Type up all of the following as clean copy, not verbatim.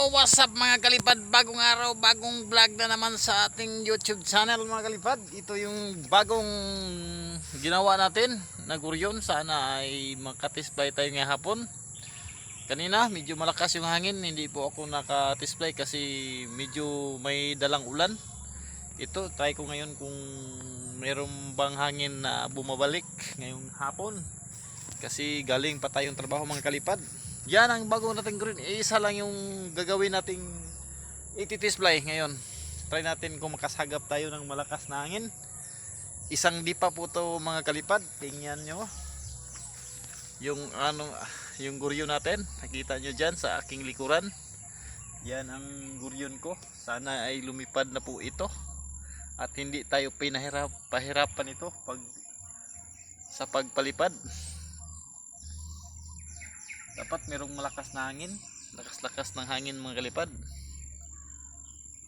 What's up mga kalipad? Bagong araw, bagong vlog na naman sa ating YouTube channel mga kalipad. Ito yung bagong ginawa natin na guryon. Sana ay makatisplay tayo ngayong hapon. Kanina medyo malakas yung hangin, hindi po ako nakatisplay kasi medyo may dalang ulan. Ito, try ko ngayon kung mayroong bang hangin na bumabalik ngayong hapon. Kasi galing pa tayong trabaho mga kalipad. Yan ang bago nating green. Isa lang yung gagawin nating iti-display ngayon. Try natin kung makasagap tayo ng malakas na hangin. Isang dipa po to mga kalipad. Tingnan nyo yung yung guryo natin. Nakita nyo dyan sa aking likuran. Yan ang guryon ko. Sana ay lumipad na po ito at hindi tayo pahirapan ito sa pagpalipad. Dapat merong malakas na hangin, lakas-lakas ng hangin mga kalipad.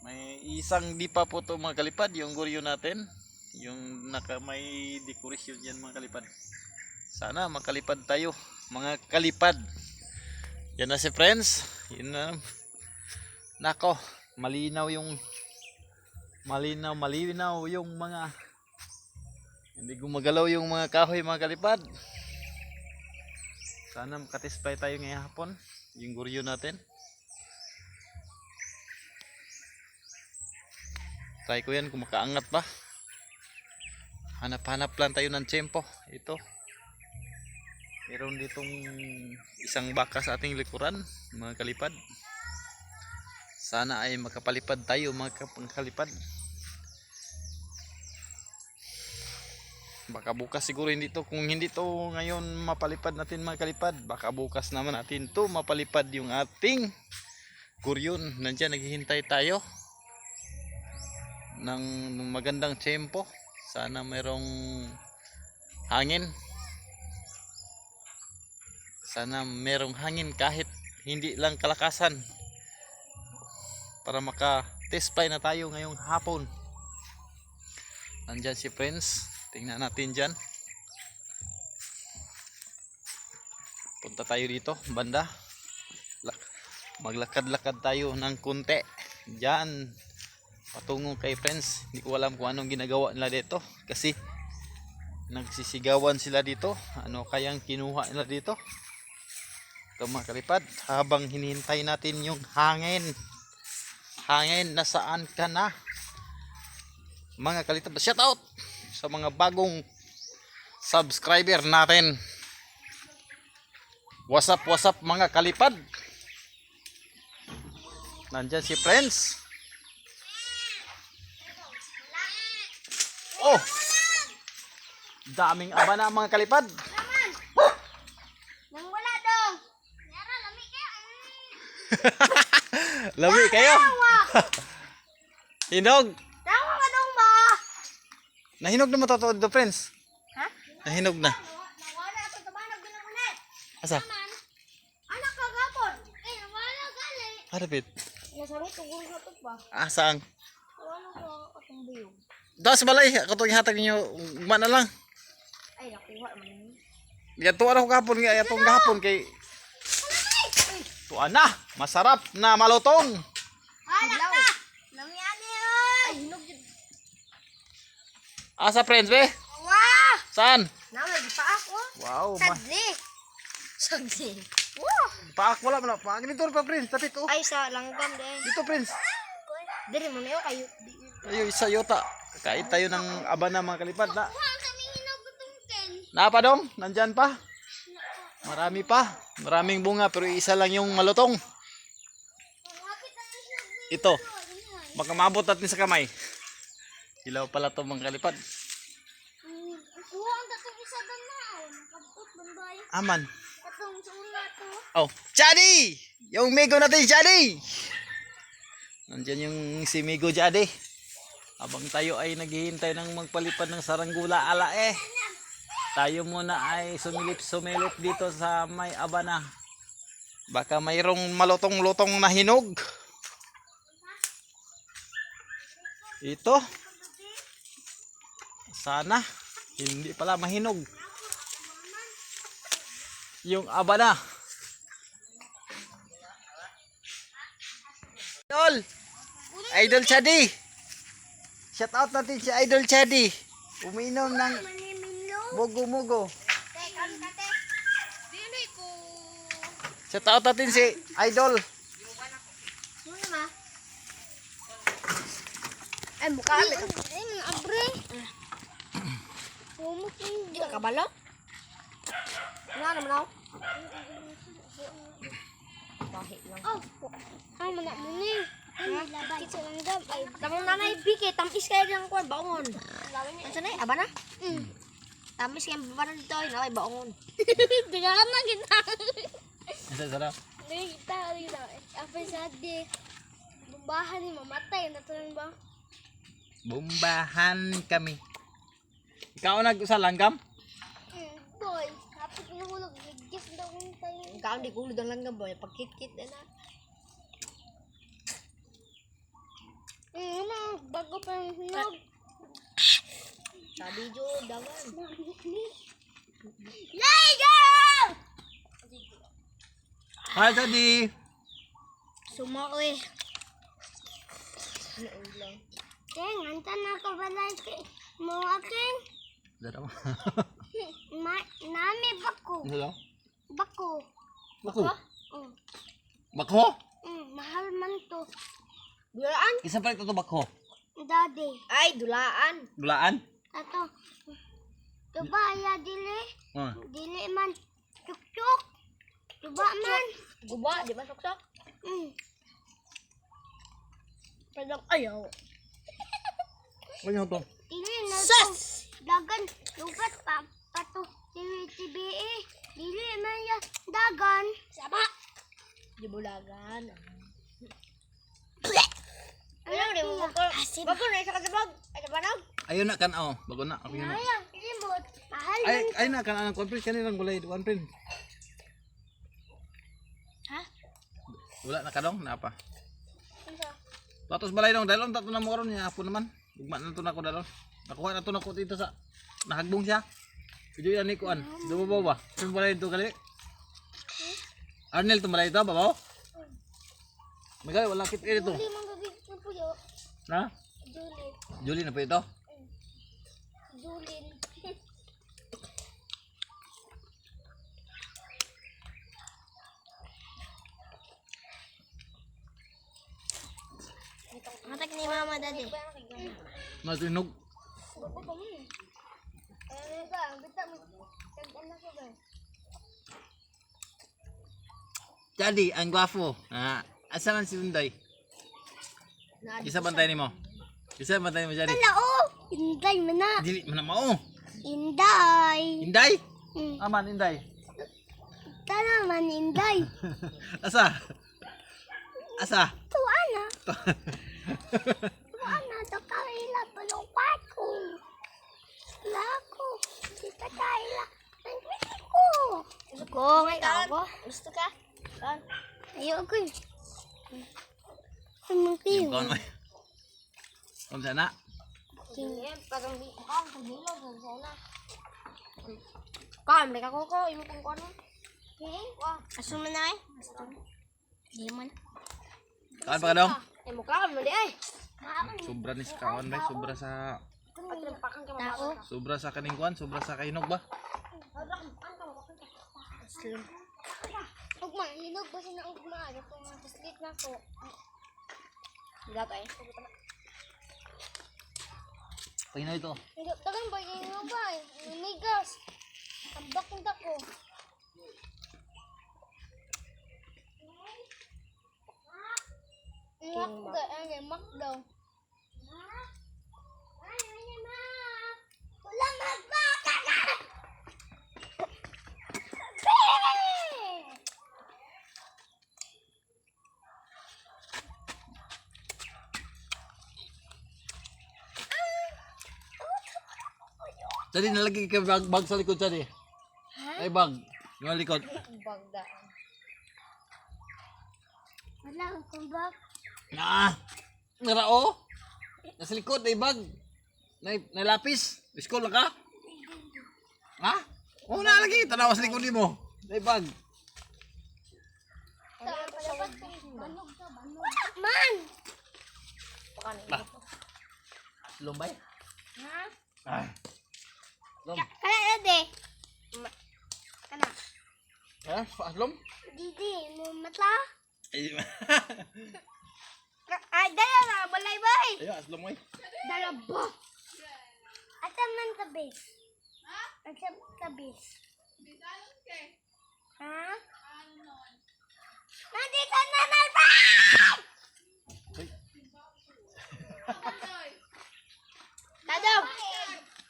May isang dipa po to mga kalipad, yung guryo natin, yung may decoration yan mga kalipad. Sana makalipad tayo mga kalipad. Yan na si friends. Yun na. Nako, malinaw yung mga hindi gumagalaw yung mga kahoy mga kalipad. Sana makatispay tayo ngayong hapon yung guryo natin. Try ko yan kung makaangat ba. Hanap-hanap lang tayo ng tiyempo. Ito, meron ditong isang baka sa ating likuran mga kalipad. Sana ay makapalipad tayo mga kalipad. Baka bukas siguro hindi to, kung hindi to ngayon mapalipad natin mga kalipad, baka bukas naman natin to mapalipad yung ating guryon. Nandiyan naghihintay tayo ng magandang tiyempo. Sana mayroong hangin. Sana mayroong hangin kahit hindi lang kalakasan para maka-testfly na tayo ngayong hapon. Nandiyan si Prince. Tingnan natin dyan. Punta tayo dito banda. Maglakad-lakad tayo ng kunti dyan patungo kay friends. Hindi ko alam kung anong ginagawa nila dito kasi nagsisigawan sila dito. Ano kayang kinuha nila dito? Ito mga kalipad, habang hinihintay natin yung hangin. Hangin, nasaan ka na mga kalipad? Shout out sa mga bagong subscriber natin. What's up mga kalipad? Nandyan si friends. Oh, daming aba na mga kalipad. Nang wala dong. Yara, lami kayo. Lami kayo. Hinog. Tawa ka dong ba? Nahinog na matotoo dito friends. Ha? Nahinog na. Nawala ito tabanog ginagunit. Asa? Anak ka gapon. Nawala gali. Harapit. Nasarot tugol sa to pa. Saan? Nawala ko atong buyog. Daw sa balay. Ako itong ihatag ninyo. Uma na lang. Ay, nakuha man yun. Tuwa na ko kapon. Itong gahapon kay... Tuwa na. Masarap na malutong. Anak ka. Lami ani oy. Ay, hinog jud. Asa friends be? Wow! Saan? Nawala pa ako. Wow. Sagli. Sagli. Wow! Paak wala mo na. Paak dito pa friends. Tapit oh. Ay, sa langgam din. Dito friends. Diri mo niyo kayo. Ayo isa yota. Kain tayo ng aba na mga kalipad na. Wow, kami hinog butungken. Napa dong? Nandyan pa? Marami pa. Maraming bunga pero isa lang yung malutong. Ito. Baka maabot natin sa kamay. Ilaw pala to mga kalipad. Kuha ang tatong isa doon na. Nakabot banday. Aman. Atong sula to. Oh, Jadi! Yung migo natin, Jadi! Nandyan yung si migo Jadi. Habang tayo ay naghihintay ng magpalipad ng saranggula ala tayo muna ay sumilip dito sa may abana. Baka mayroong malutong-lutong na hinog. Ito. Sana hindi pala mahinog yung abana. Idol! Idol Chadi! Shout out natin si Idol Chadi. Uminom ng Manimilo. mugo-mugo. Dili ko. Shout out natin si Idol. Muna ma. Ay, mukha kami. Ay, mga abre. Hindi ka kabalo? Wala naman ako. Bahi lang. Oh, ay, mana mo ni. Kitsa lang dam. Ay, tamang nanay, biki. Tamis kayo lang ko. Baongon. Ano sanay? Aba na? Tamis kayo ba na dito? Ay, baongon. Tingnan na kita. Isa sarap. Kita dito. Apa sa di? Bumbahan ni mamatay. Natulang ba? Bumbahan kami. Ikaw sa langgam? Boy, kapit nahulog. Gigis daw kung tayo. Ikaw di kulod ang langgam boy. Pagkit-kit na na. Bago pa yung hinog. Sabi jo, dawan. Lego! Hi, Chadi! Sumako eh. Keng, antan ako balay mo aking. Dara mo. Nami bako. Hello? Bako. Bako? Oh. Bako? Mahal man to. Dulaan? Isa pa ito bako. Daddy. Ay, dulaan. Bulaan? Ato. Tuba ya dili. Oh. Dili man. Chuk-chuk. Tuba man. Guba, di ba sok-sok? Padang ayaw. Ano to? Dili na to. Dagan. Lugat pa. Pato. TBE. Dili man ya. Dagan. Saba. Di bulagan. Ayaw Di mo ko. Bago na isa ka sa bag. Ay, sa banag. Ayun na kan bago na. Okay na. Ayaw. Limot. Mahal Ay, man. ay na kan ang conference kanilang gulay duan pin. Ha? Wala na kadong na apa. Ano? Tatos balay dong dalon tato na mo karon niya apo naman. Ugma na to nako dalon. Nakuha na to nako dito sa nahagbong siya. Video yan ni kuan. Dumabaw ba? Saan balay dito kali? Arnel to balay dito babaw. Magay wala kit dito. Juli mong gagawin na po yun. Na? Juli. Julie na po ito. Julin. Matak ni mama dati. Matunog. Bago pa mo. Ano ba? Bita mo. Tag-anak ko ba? Jadi ang gwapo. Asa man si Unday? Isa bantay nimo. Isa bantay mo jadi. Wala oh! Inday mo na. Dili man na mao. Inday. Inday? Hmm. Aman Inday. Tara man, Inday. Asa? Asa? Tuwa na. Tuwa na. Ito kaila pa ng ko. Lako. Kita kaila. Nandito ko. Gusto ko, may ako. Gusto ka? Kan. Ayoko eh. Yung Tumakiyo. kon mo. Kom sana. Parang di ka ang pagilo sa sana. Kan, may kakoko. Imo kong kono. Aso mo na eh. Di man. Kaan pa ka dong? Ay, mukha mo di ay. Sobra ni sa kawan ba? Sobra sa Pakan ka Tao. sobra sa kaning kuan, sobra sa kainog ba? Ugma, hinog ba siya na ugma? Ito nga, taslit na ko. Dato eh. Pagina ito. Hinog, tagang ba yung hinog ba? Migas. Ang bakong dako. Makda, ano, makdaw. Wala magbaka na! Tadi nalagi ka bag sa likod tadi. Ay bag. Yung likod. Bagdaan. Wala akong bag. Narao. Nasa likod ay bag. Na lapis. School na ka? Ha? Oo na lagi. Tanaw sa likod mo. Ay bag. Dapat banog sa banog. Man! Lumbay. Ha? Ay. Lom. Kana na de. Kana. Ha? Paaslom? Didi, mo matla? Ay. Ay, dala na, balay bay. Ayo, aslom mo. Dala ba? Ata man tabis. Ha? Ata tabis. Ha? Nandito na ba? Tadong.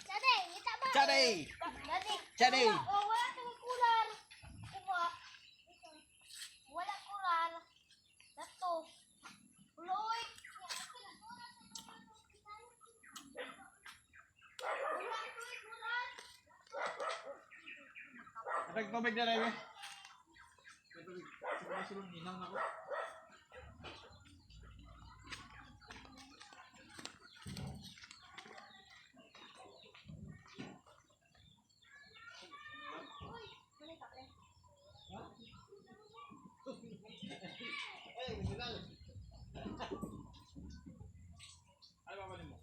Tadong, kita ba? Chaday. Dati. Chaday. Oh, wala tayong kular. Iba. Wala kular. Dato. Uloy. Tubig na rin eh. Tubig. Sulong hinaw na ko. Ay, babalin mo.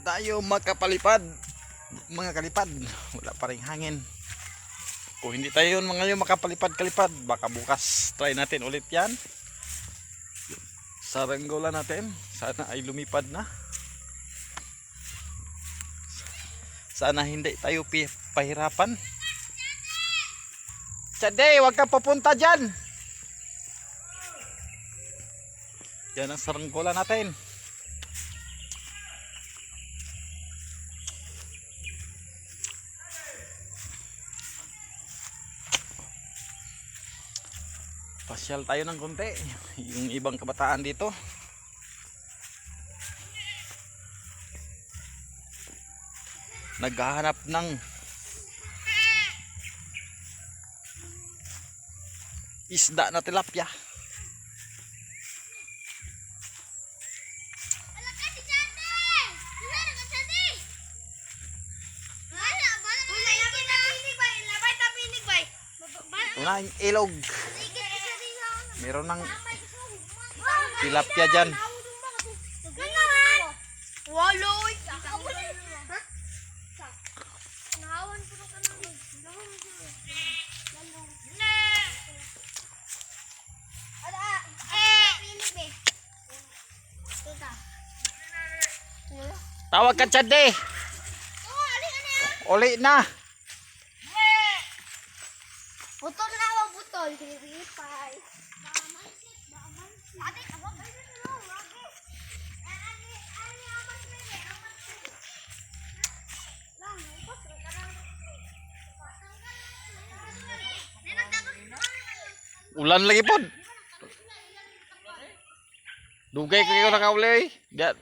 Tayo makapalipad, mga kalipad, wala pa ring hangin. Kung hindi tayo ngayon makapalipad-kalipad, baka bukas try natin ulit yan. Saranggola natin, sana ay lumipad na. Sana hindi tayo pahirapan. Chaday, wag ka papunta dyan. Yan ang saranggola natin. Pasyal tayo ng konti, yung ibang kabataan dito. Naghahanap ng isda na tilapia. Una yung ilog. Meron ng tilapia dyan. Waloy. Tawag ka Chade. Uli na. Butol na ako, butol. Hiripay. Ate, awag kayo na lang. Ulan lagi po. Dugay kayo nakauli. Diyan.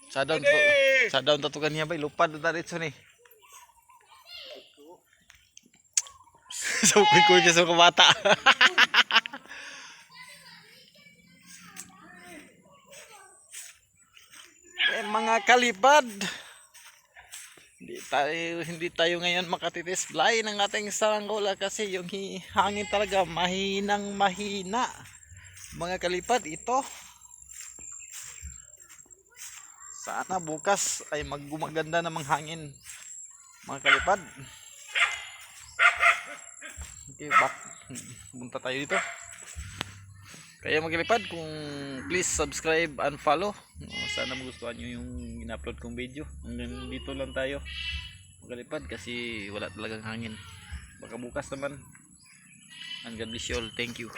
Sa down tatukan niya bay lupad na dito ni. So kuy sa bata. Mga kalipad. Hindi tayo ngayon makatitisblay ng ating saranggola kasi yung hangin talaga mahinang mahina. Mga kalipad, ito. Sana bukas ay maggumaganda namang hangin. Mga kalipad. Okay, punta tayo dito. Kaya maglipad, kung please subscribe and follow. Sana magustuhan nyo yung in-upload kong video. Hanggang dito lang tayo maglipad kasi wala talagang hangin. Baka bukas naman. And God bless you all. Thank you.